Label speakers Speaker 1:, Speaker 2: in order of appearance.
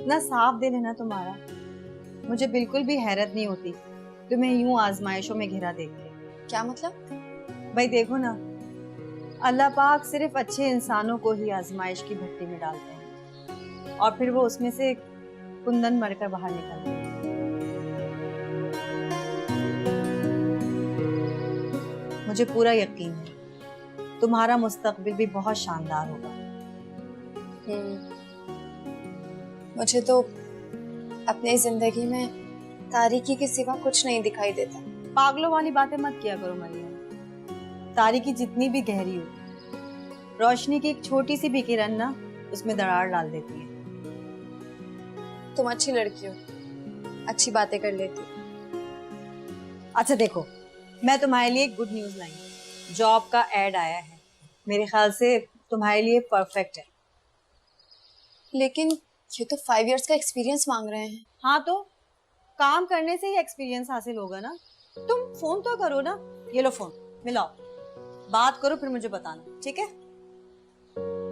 Speaker 1: इतना साफ दिल है ना तुम्हारा, मुझे बिल्कुल भी हैरत नहीं होती तुम्हें यूं आजमाइशों में घिरा देख के।
Speaker 2: क्या मतलब?
Speaker 1: भाई देखो ना, अल्लाह पाक सिर्फ अच्छे इंसानों को ही आजमाइश की भट्टी में डालते हैं और फिर वो उसमें से कुंदन मरकर बाहर निकलते हैं। मुझे पूरा यकीन है तुम्हारा मुस्तकबिल भी बहुत शानदार होगा।
Speaker 2: मुझे तो अपनी जिंदगी में तारीकी के सिवा कुछ नहीं दिखाई देता।
Speaker 1: पागलों वाली बातें मत किया करो मरियम। तारीकी जितनी भी गहरी हो, रोशनी की एक छोटी सी भी किरण ना उसमें दरार डाल देती है।
Speaker 2: तुम अच्छी लड़की हो, अच्छी बातें कर लेती हो।
Speaker 1: अच्छा देखो, मैं तुम्हारे लिए गुड न्यूज लाई हूं। जॉब का एड आया है, मेरे ख्याल से तुम्हारे लिए परफेक्ट है।
Speaker 2: लेकिन ये तो 5 इयर्स का एक्सपीरियंस मांग रहे हैं।
Speaker 1: हाँ तो काम करने से ही एक्सपीरियंस हासिल होगा ना। तुम फोन तो करो ना, ये लो फोन मिलाओ, बात करो फिर मुझे बताना, ठीक है?